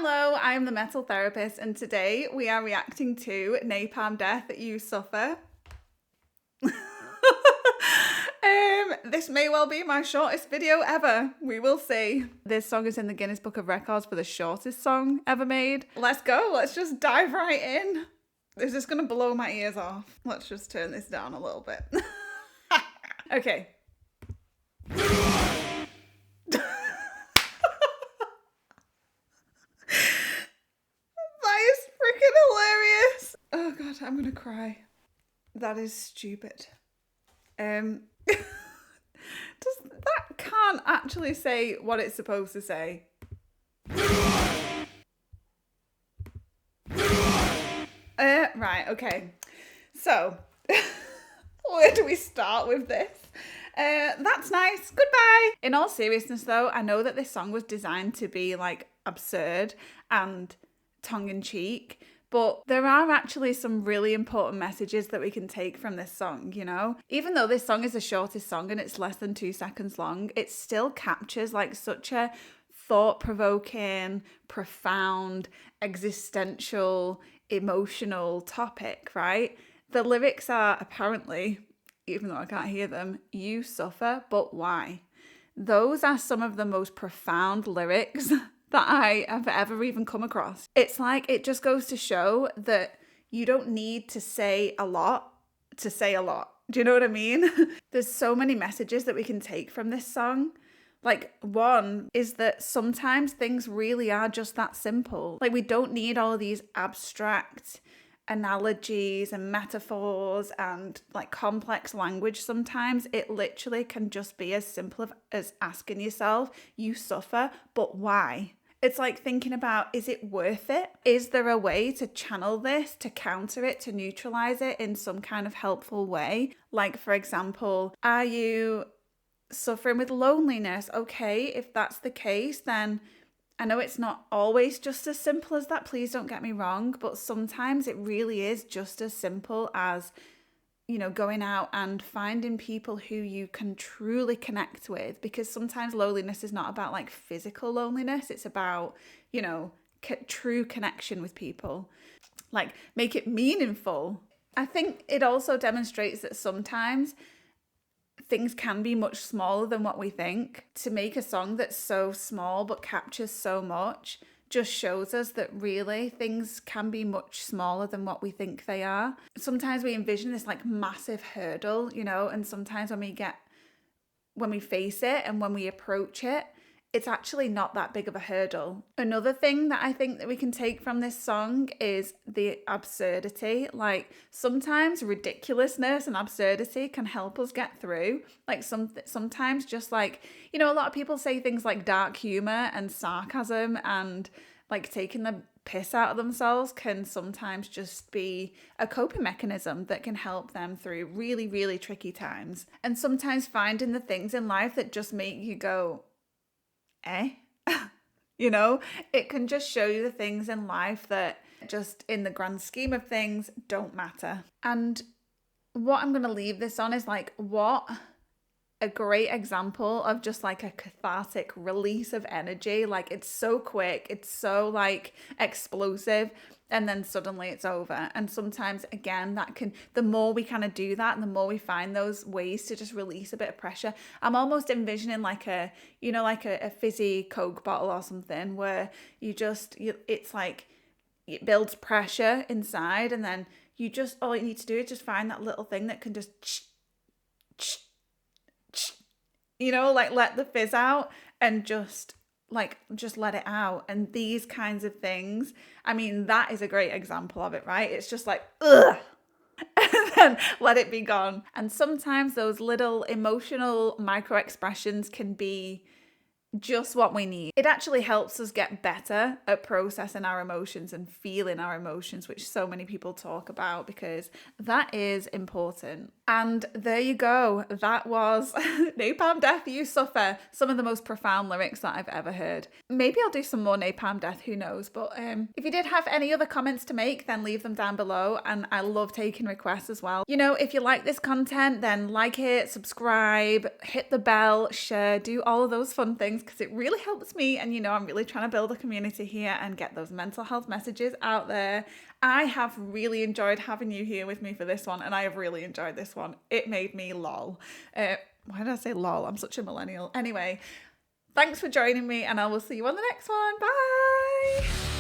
Hello, I am the Metal Therapist, and today we are reacting to Napalm Death, You Suffer. This may well be my shortest video ever. We will see. This song is in the Guinness Book of Records for the shortest song ever made. Let's go. Let's just dive right in. This is going to blow my ears off. Let's just turn this down a little bit. Okay. Hilarious. Oh god, I'm gonna cry. That is stupid. That can't actually say what it's supposed to say. Right, okay. So, where do we start with this? That's nice. Goodbye. In all seriousness though, I know that this song was designed to be like absurd and tongue-in-cheek, but there are actually some really important messages that we can take from this song, you know? Even though this song is the shortest song and it's less than 2 seconds long, it still captures like such a thought-provoking, profound, existential, emotional topic, right? The lyrics are apparently, even though I can't hear them, "You suffer, but why?" Those are some of the most profound lyrics that I have ever even come across. It's like, it just goes to show that you don't need to say a lot to say a lot. Do you know what I mean? There's so many messages that we can take from this song. Like, one is that sometimes things really are just that simple. Like, we don't need all of these abstract analogies and metaphors and like complex language. Sometimes it literally can just be as simple as asking yourself, you suffer, but why? It's like thinking about, is it worth it? Is there a way to channel this, to counter it, to neutralize it in some kind of helpful way? Like, for example, are you suffering with loneliness? Okay, if that's the case, then I know it's not always just as simple as that, please don't get me wrong, but sometimes it really is just as simple as, you know, going out and finding people who you can truly connect with, because sometimes loneliness is not about like physical loneliness, it's about, you know, true connection with people. Like, make it meaningful. I think it also demonstrates that sometimes things can be much smaller than what we think. To make a song that's so small but captures so much just shows us that really things can be much smaller than what we think they are. Sometimes we envision this like massive hurdle, you know, and sometimes when we face it and when we approach it, it's actually not that big of a hurdle. Another thing that I think that we can take from this song is the absurdity. Like, sometimes ridiculousness and absurdity can help us get through. Like, sometimes just like, you know, a lot of people say things like dark humor and sarcasm and like taking the piss out of themselves can sometimes just be a coping mechanism that can help them through really, really tricky times. And sometimes finding the things in life that just make you go, you know, it can just show you the things in life that just in the grand scheme of things don't matter. And what I'm going to leave this on is like, what a great example of just like a cathartic release of energy. Like, it's so quick, it's so like explosive, and then suddenly it's over. And sometimes, again, that can, the more we kind of do that and the more we find those ways to just release a bit of pressure. I'm almost envisioning like a, you know, like a fizzy Coke bottle or something where it's like, it builds pressure inside, and then you just, all you need to do is just find that little thing that can just, you know, like let the fizz out and just let it out. And these kinds of things, I mean, that is a great example of it, right? It's just like, ugh, and then let it be gone. And sometimes those little emotional micro expressions can be just what we need. It actually helps us get better at processing our emotions and feeling our emotions, which so many people talk about, because that is important. And there you go. That was Napalm Death, You Suffer. Some of the most profound lyrics that I've ever heard. Maybe I'll do some more Napalm Death, who knows? But if you did have any other comments to make, then leave them down below. And I love taking requests as well. You know, if you like this content, then like it, subscribe, hit the bell, share, do all of those fun things. because it really helps me. And, you know, I'm really trying to build a community here and get those mental health messages out there. I have really enjoyed having you here with me for this one, and I have really enjoyed this one. It made me lol. Why did I say lol? I'm such a millennial. Anyway, thanks for joining me, and I will see you on the next one. Bye!